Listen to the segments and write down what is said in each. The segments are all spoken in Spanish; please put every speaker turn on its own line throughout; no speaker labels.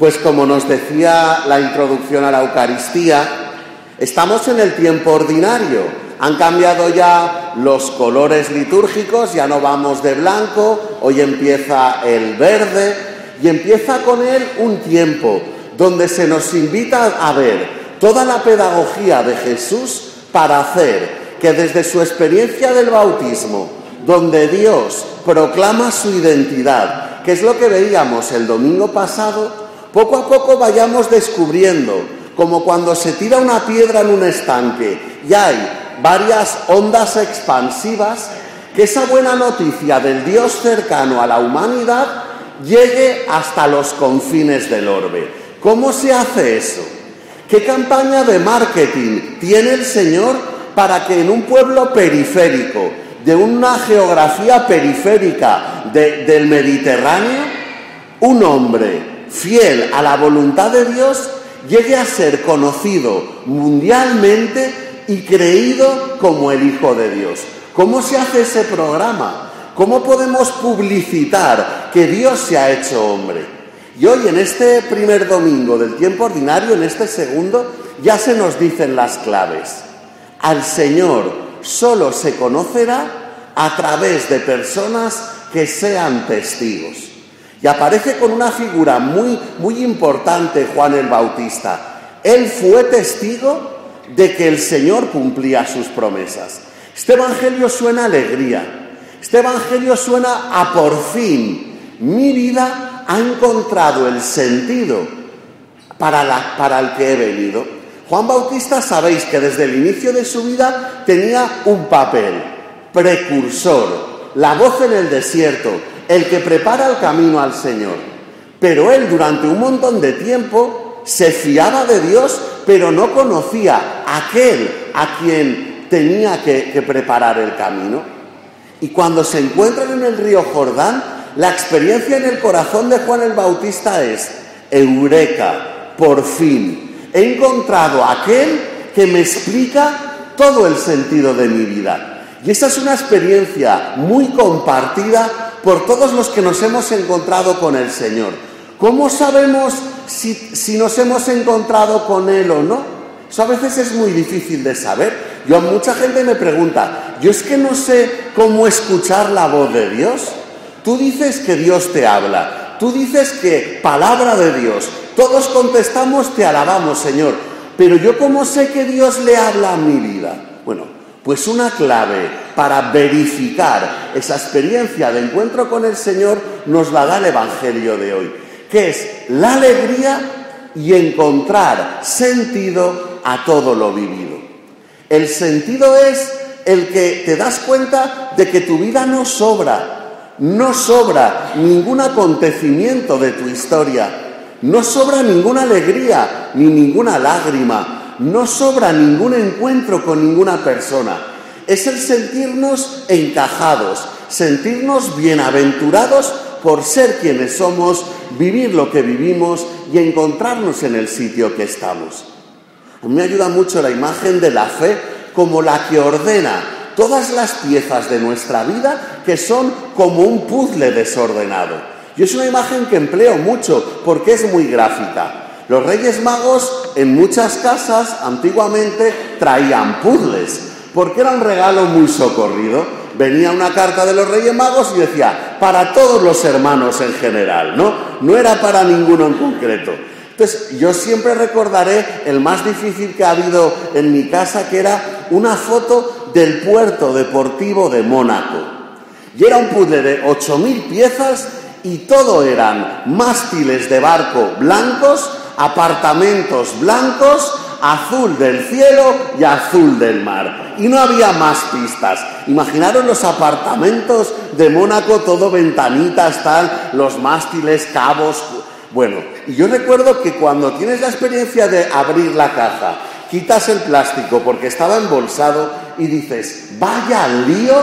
Pues como nos decía la introducción a la Eucaristía, estamos en el tiempo ordinario. Han cambiado ya los colores litúrgicos, ya no vamos de blanco, hoy empieza el verde y empieza con él un tiempo donde se nos invita a ver toda la pedagogía de Jesús para hacer que desde su experiencia del bautismo, donde Dios proclama su identidad, que es lo que veíamos el domingo pasado, poco a poco vayamos descubriendo, como cuando se tira una piedra en un estanque y hay varias ondas expansivas, que esa buena noticia del Dios cercano a la humanidad llegue hasta los confines del orbe. ¿Cómo se hace eso? ¿Qué campaña de marketing tiene el Señor para que en un pueblo periférico, de una geografía periférica del Mediterráneo, un hombre fiel a la voluntad de Dios llegue a ser conocido mundialmente y creído como el Hijo de Dios? ¿Cómo se hace ese programa? ¿Cómo podemos publicitar que Dios se ha hecho hombre? Y hoy, en este primer domingo del tiempo ordinario, en este segundo, ya se nos dicen las claves. Al Señor solo se conocerá a través de personas que sean testigos. Y aparece con una figura muy importante Juan el Bautista. Él fue testigo de que el Señor cumplía sus promesas. Este evangelio suena a alegría. Este evangelio suena a por fin. Mi vida ha encontrado el sentido para el que he venido. Juan Bautista, sabéis que desde el inicio de su vida tenía un papel, precursor, la voz en el desierto, el que prepara el camino al Señor. Pero él durante un montón de tiempo se fiaba de Dios, pero no conocía a aquel a quien tenía que preparar el camino. Y cuando se encuentran en el río Jordán, la experiencia en el corazón de Juan el Bautista es: eureka, por fin, he encontrado a aquel que me explica todo el sentido de mi vida. Y esta es una experiencia muy compartida por todos los que nos hemos encontrado con el Señor. ¿Cómo sabemos si nos hemos encontrado con Él o no? Eso a veces es muy difícil de saber. Mucha gente me pregunta, yo es que no sé cómo escuchar la voz de Dios. Tú dices que Dios te habla, tú dices que palabra de Dios, todos contestamos, te alabamos, Señor, pero yo ¿cómo sé que Dios le habla a mi vida? Bueno, pues una clave para verificar esa experiencia de encuentro con el Señor nos la da el Evangelio de hoy, que es la alegría y encontrar sentido a todo lo vivido. El sentido es el que te das cuenta de que tu vida no sobra ningún acontecimiento de tu historia, no sobra ninguna alegría ni ninguna lágrima, no sobra ningún encuentro con ninguna persona. Es el sentirnos encajados, sentirnos bienaventurados por ser quienes somos, vivir lo que vivimos y encontrarnos en el sitio que estamos. A mí me ayuda mucho la imagen de la fe como la que ordena todas las piezas de nuestra vida que son como un puzzle desordenado. Y es una imagen que empleo mucho porque es muy gráfica. Los Reyes Magos en muchas casas antiguamente traían puzzles porque era un regalo muy socorrido. Venía una carta de los Reyes Magos y decía, para todos los hermanos en general, no era para ninguno en concreto. Entonces, yo siempre recordaré el más difícil que ha habido en mi casa, que era una foto del puerto deportivo de Mónaco. Y era un puzzle de 8.000 piezas y todo eran mástiles de barco blancos, apartamentos blancos, azul del cielo y azul del mar. Y no había más pistas. Imaginaros los apartamentos de Mónaco, todo ventanitas, los mástiles, cabos. Bueno, y yo recuerdo que cuando tienes la experiencia de abrir la caja, quitas el plástico porque estaba embolsado y dices, vaya lío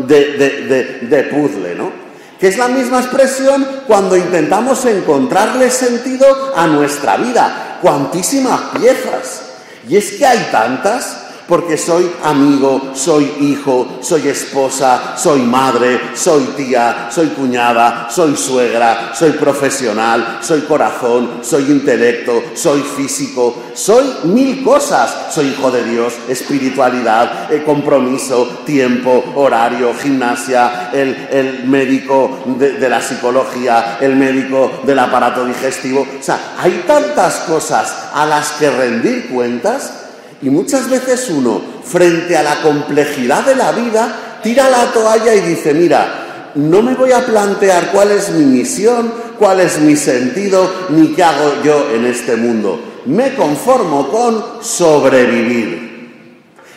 de puzzle, ¿no? Que es la misma expresión cuando intentamos encontrarle sentido a nuestra vida. Cuantísimas piezas. Y es que hay tantas. porque soy amigo, soy hijo, soy esposa, soy madre, soy tía, soy cuñada, soy suegra, soy profesional, soy corazón, soy intelecto, soy físico, soy 1000 cosas. Soy hijo de Dios, espiritualidad, compromiso, tiempo, horario, gimnasia, el médico de la psicología, el médico del aparato digestivo. O sea, hay tantas cosas a las que rendir cuentas. Y muchas veces uno, frente a la complejidad de la vida, tira la toalla y dice, mira, no me voy a plantear cuál es mi misión, cuál es mi sentido, ni qué hago yo en este mundo. Me conformo con sobrevivir.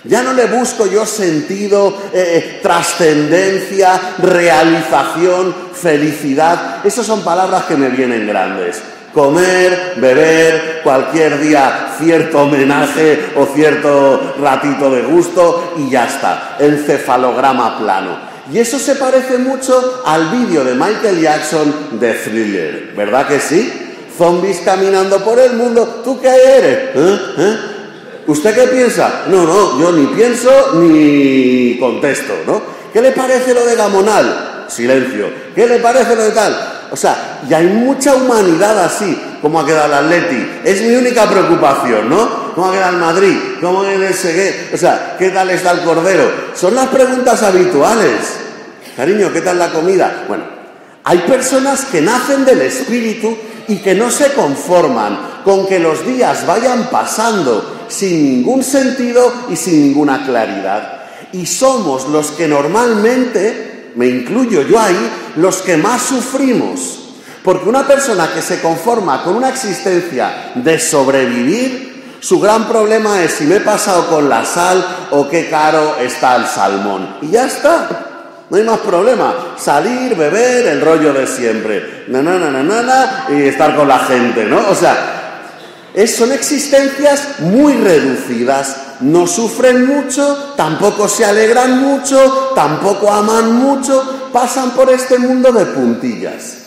Ya no le busco yo sentido, trascendencia, realización, felicidad. Esas son palabras que me vienen grandes. Comer, beber, cualquier día cierto homenaje o cierto ratito de gusto y ya está, el cefalograma plano. Y eso se parece mucho al vídeo de Michael Jackson de Thriller, ¿verdad que sí? Zombies caminando por el mundo, ¿tú qué eres? ¿Usted qué piensa? No, yo ni pienso ni contesto, ¿no? ¿Qué le parece lo de Gamonal? Silencio. ¿Qué le parece lo de tal? O sea, y hay mucha humanidad así. ¿Cómo ha quedado el Atleti? Es mi única preocupación, ¿no? ¿Cómo ha quedado el Madrid? ¿Cómo ha quedado el Segué? O sea, ¿qué tal está el Cordero? Son las preguntas habituales. Cariño, ¿qué tal la comida? Bueno, hay personas que nacen del Espíritu y que no se conforman con que los días vayan pasando sin ningún sentido y sin ninguna claridad. Y somos los que normalmente, me incluyo yo ahí, los que más sufrimos. Porque una persona que se conforma con una existencia de sobrevivir, su gran problema es si me he pasado con la sal o qué caro está el salmón. Y ya está. No hay más problema. Salir, beber, el rollo de siempre. Y estar con la gente, ¿no? O sea, son existencias muy reducidas. No sufren mucho, tampoco se alegran mucho, tampoco aman mucho. Pasan por este mundo de puntillas.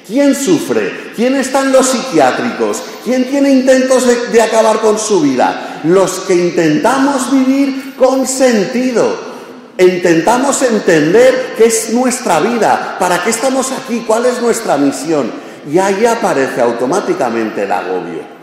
¿Quién sufre? ¿Quién está en los psiquiátricos? ¿Quién tiene intentos de acabar con su vida? Los que intentamos vivir con sentido. Intentamos entender qué es nuestra vida, para qué estamos aquí, cuál es nuestra misión. Y ahí aparece automáticamente el agobio.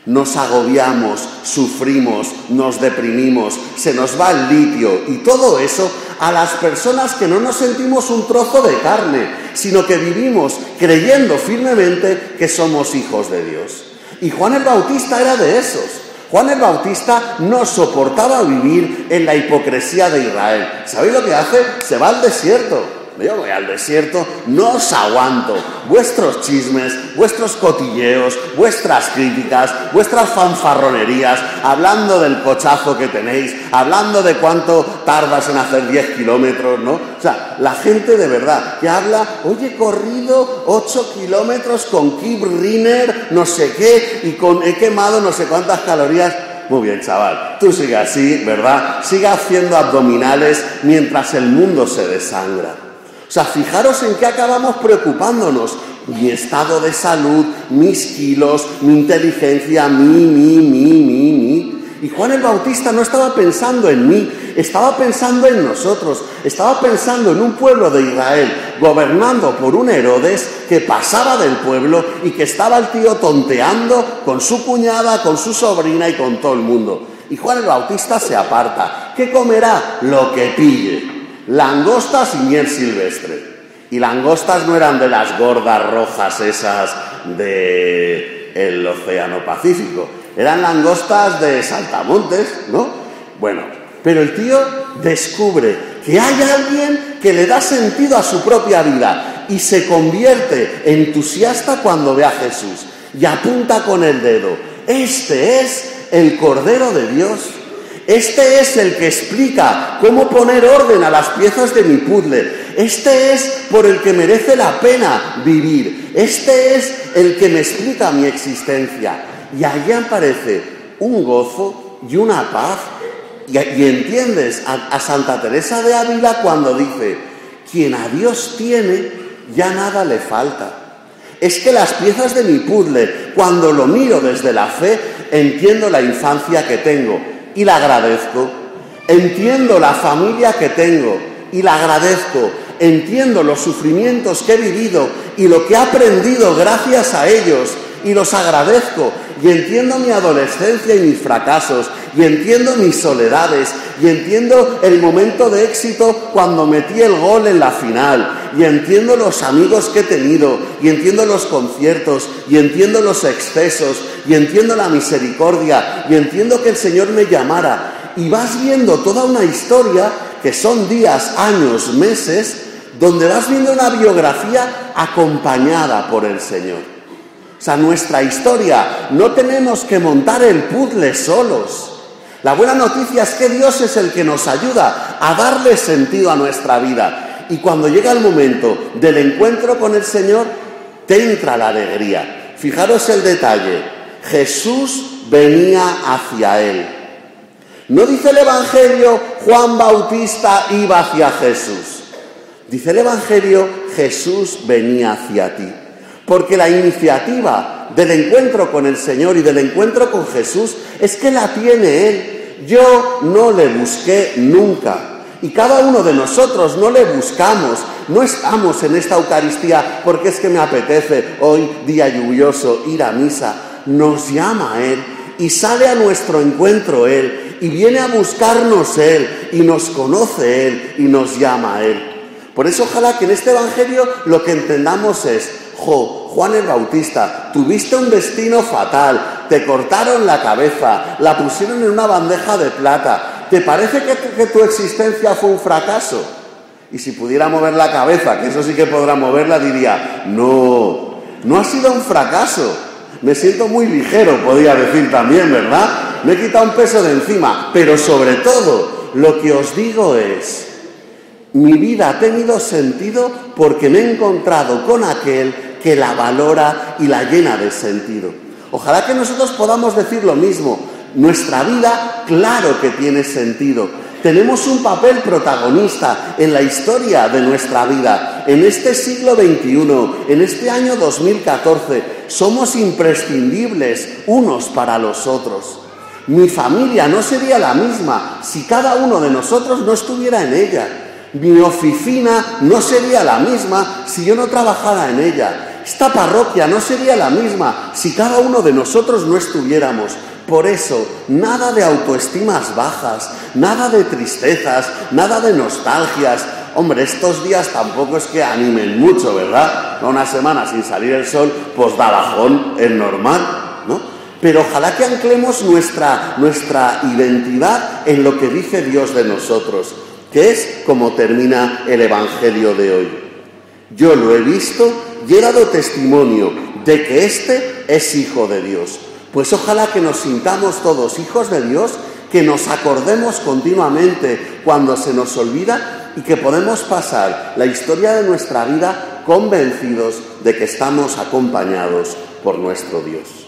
Nos agobiamos, sufrimos, nos deprimimos, se nos va el litio y todo eso a las personas que no nos sentimos un trozo de carne, sino que vivimos creyendo firmemente que somos hijos de Dios. Y Juan el Bautista era de esos. Juan el Bautista no soportaba vivir en la hipocresía de Israel. ¿Sabéis lo que hace? Se va al desierto. Yo voy al desierto, no os aguanto. Vuestros chismes, vuestros cotilleos, vuestras críticas, vuestras fanfarronerías, hablando del cochazo que tenéis, hablando de cuánto tardas en hacer 10 kilómetros, ¿no? O sea, la gente de verdad que habla, oye, he corrido 8 kilómetros con Keep Rinner, no sé qué, y he quemado no sé cuántas calorías. Muy bien, chaval, tú sigue así, ¿verdad? Sigue haciendo abdominales mientras el mundo se desangra. O sea, fijaros en qué acabamos preocupándonos. Mi estado de salud, mis kilos, mi inteligencia, mi. Y Juan el Bautista no estaba pensando en mí, estaba pensando en nosotros, estaba pensando en un pueblo de Israel, gobernando por un Herodes que pasaba del pueblo y que estaba el tío tonteando con su cuñada, con su sobrina y con todo el mundo. Y Juan el Bautista se aparta. ¿Qué comerá? Lo que pille. Langostas y miel silvestre. Y langostas no eran de las gordas rojas esas del Océano Pacífico. Eran langostas de saltamontes, ¿no? Bueno, pero el tío descubre que hay alguien que le da sentido a su propia vida y se convierte entusiasta cuando ve a Jesús y apunta con el dedo. Este es el Cordero de Dios. Este es el que explica cómo poner orden a las piezas de mi puzzle. Este es por el que merece la pena vivir. Este es el que me explica mi existencia. Y allí aparece un gozo y una paz. Y entiendes a Santa Teresa de Ávila cuando dice, quien a Dios tiene, ya nada le falta. Es que las piezas de mi puzzle, cuando lo miro desde la fe, entiendo la infancia que tengo. y la agradezco. Entiendo la familia que tengo y la agradezco. Entiendo los sufrimientos que he vivido y lo que he aprendido gracias a ellos y los agradezco. Y entiendo mi adolescencia y mis fracasos, y entiendo mis soledades, y entiendo el momento de éxito cuando metí el gol en la final, y entiendo los amigos que he tenido, y entiendo los conciertos, y entiendo los excesos, y entiendo la misericordia, y entiendo que el Señor me llamara. Y vas viendo toda una historia que son días, años, meses, donde vas viendo una biografía acompañada por el Señor. O sea, nuestra historia, no tenemos que montar el puzzle solos. La buena noticia es que Dios es el que nos ayuda a darle sentido a nuestra vida. Y cuando llega el momento del encuentro con el Señor, te entra la alegría. Fijaros el detalle. Jesús venía hacia él. No dice el Evangelio, Juan Bautista iba hacia Jesús. Dice el Evangelio, Jesús venía hacia ti. Porque la iniciativa del encuentro con el Señor y del encuentro con Jesús es que la tiene Él. Yo no le busqué nunca. Y cada uno de nosotros no le buscamos. No estamos en esta Eucaristía porque es que me apetece hoy, día lluvioso, ir a misa. Nos llama Él y sale a nuestro encuentro Él y viene a buscarnos Él y nos conoce Él y nos llama a Él. Por eso ojalá que en este Evangelio lo que entendamos es: Juan el Bautista, tuviste un destino fatal, te cortaron la cabeza, la pusieron en una bandeja de plata. ¿Te parece que tu existencia fue un fracaso? Y si pudiera mover la cabeza, que eso sí que podrá moverla, diría: no, no ha sido un fracaso. Me siento muy ligero, podría decir también, ¿verdad? Me he quitado un peso de encima, pero sobre todo, lo que os digo es: mi vida ha tenido sentido porque me he encontrado con aquel que la valora y la llena de sentido. Ojalá que nosotros podamos decir lo mismo. Nuestra vida, claro que tiene sentido. Tenemos un papel protagonista en la historia de nuestra vida. En este siglo XXI, en este año 2014, somos imprescindibles unos para los otros. Mi familia no sería la misma si cada uno de nosotros no estuviera en ella. Mi oficina no sería la misma si yo no trabajara en ella. Esta parroquia no sería la misma si cada uno de nosotros no estuviéramos. Por eso, nada de autoestimas bajas, nada de tristezas, nada de nostalgias. Hombre, estos días tampoco es que animen mucho, ¿verdad? Una semana sin salir el sol, pues da bajón, es normal, ¿no? Pero ojalá que anclemos nuestra identidad en lo que dice Dios de nosotros, que es como termina el Evangelio de hoy. Yo lo he visto y he dado testimonio de que este es Hijo de Dios. Pues ojalá que nos sintamos todos hijos de Dios, que nos acordemos continuamente cuando se nos olvida y que podemos pasar la historia de nuestra vida convencidos de que estamos acompañados por nuestro Dios.